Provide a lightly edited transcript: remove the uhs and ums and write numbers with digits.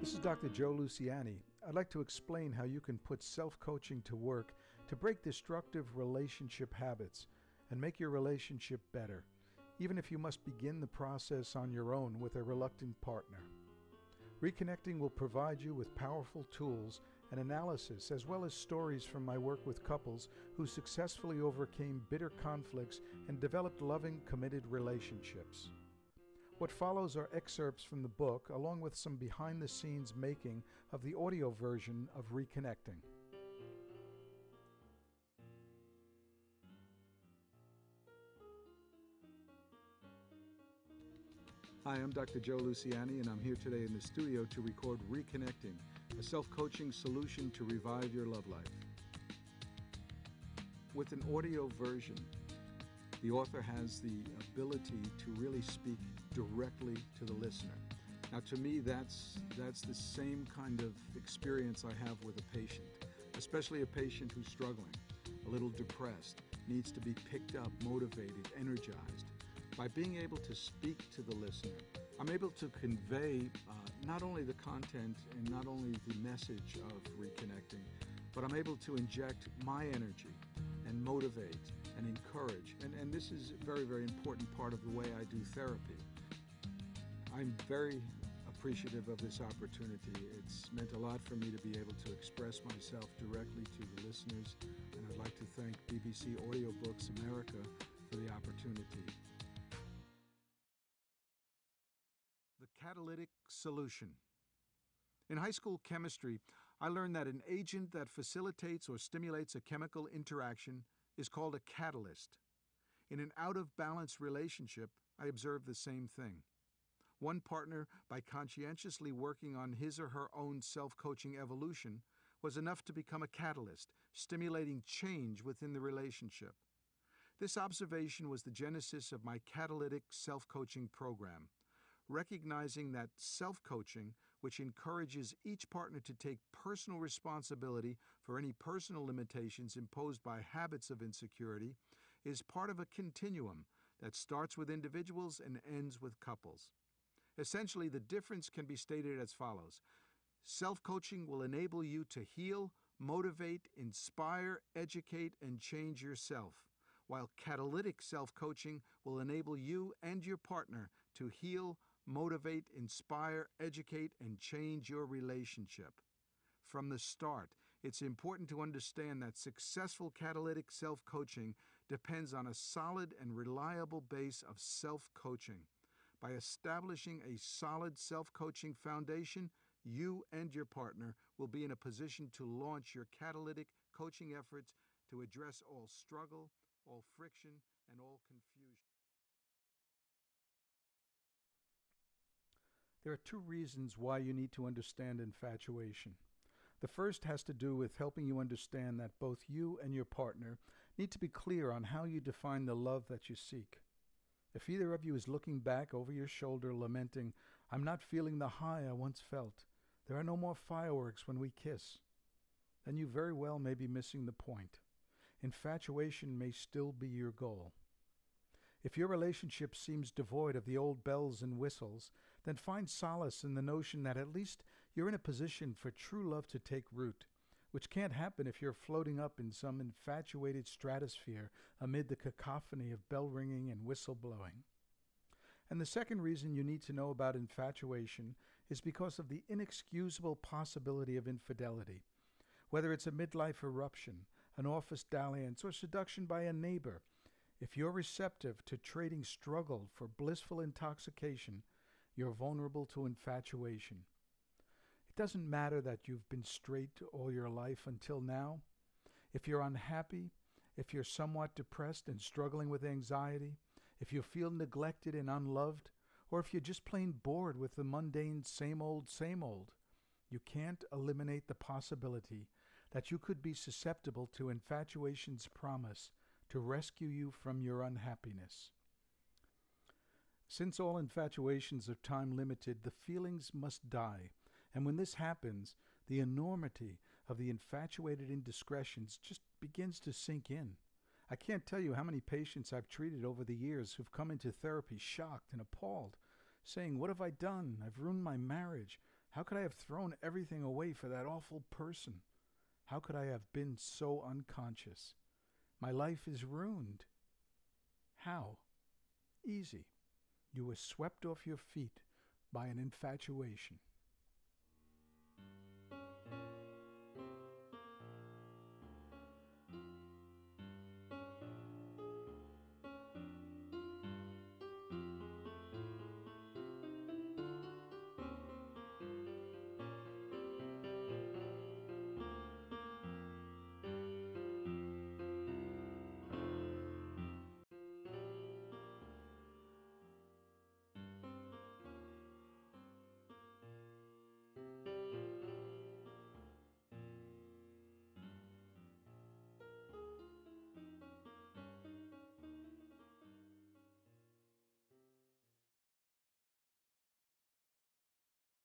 This is Dr. Joe Luciani. I'd like to explain how you can put self-coaching to work to break destructive relationship habits and make your relationship better, even if you must begin the process on your own with a reluctant partner. Reconnecting will provide you with powerful tools and analysis, as well as stories from my work with couples who successfully overcame bitter conflicts and developed loving, committed relationships. What follows are excerpts from the book, along with some behind-the-scenes making of the audio version of Reconnecting. Hi, I'm Dr. Joe Luciani, and I'm here today in the studio to record Reconnecting, a self-coaching solution to revive your love life. With an audio version, the author has the ability to really speak directly to the listener. Now, to me, that's the same kind of experience I have with a patient, especially a patient who's struggling, a little depressed, needs to be picked up, motivated, energized. By being able to speak to the listener, I'm able to convey not only the content and not only the message of Reconnecting, but I'm able to inject my energy and motivate and encourage. And this is a very, very important part of the way I do therapy. I'm very appreciative of this opportunity. It's meant a lot for me to be able to express myself directly to the listeners, and I'd like to thank BBC Audiobooks America for the opportunity. The catalytic solution. In high school chemistry, I learned that an agent that facilitates or stimulates a chemical interaction is called a catalyst. In an out-of-balance relationship, I observed the same thing. One partner, by conscientiously working on his or her own self-coaching evolution, was enough to become a catalyst, stimulating change within the relationship. This observation was the genesis of my catalytic self-coaching program. Recognizing that self-coaching, which encourages each partner to take personal responsibility for any personal limitations imposed by habits of insecurity, is part of a continuum that starts with individuals and ends with couples. Essentially, the difference can be stated as follows. Self-coaching will enable you to heal, motivate, inspire, educate, and change yourself, while catalytic self-coaching will enable you and your partner to heal, motivate, inspire, educate, and change your relationship. From the start, it's important to understand that successful catalytic self-coaching depends on a solid and reliable base of self-coaching. By establishing a solid self-coaching foundation, you and your partner will be in a position to launch your catalytic coaching efforts to address all struggle, all friction, and all confusion. There are two reasons why you need to understand infatuation. The first has to do with helping you understand that both you and your partner need to be clear on how you define the love that you seek. If either of you is looking back over your shoulder lamenting, "I'm not feeling the high I once felt. There are no more fireworks when we kiss," then you very well may be missing the point. Infatuation may still be your goal. If your relationship seems devoid of the old bells and whistles, then find solace in the notion that at least you're in a position for true love to take root, which can't happen if you're floating up in some infatuated stratosphere amid the cacophony of bell ringing and whistle blowing. And the second reason you need to know about infatuation is because of the inexcusable possibility of infidelity. Whether it's a midlife eruption, an office dalliance, or seduction by a neighbor, if you're receptive to trading struggle for blissful intoxication, you're vulnerable to infatuation. It doesn't matter that you've been straight all your life until now. If you're unhappy, if you're somewhat depressed and struggling with anxiety, if you feel neglected and unloved, or if you're just plain bored with the mundane same old, you can't eliminate the possibility that you could be susceptible to infatuation's promise to rescue you from your unhappiness. Since all infatuations are time-limited, the feelings must die, and when this happens, the enormity of the infatuated indiscretions just begins to sink in. I can't tell you how many patients I've treated over the years who've come into therapy shocked and appalled, saying, "What have I done? I've ruined my marriage. How could I have thrown everything away for that awful person? How could I have been so unconscious? My life is ruined. How? Easy. You were swept off your feet by an infatuation.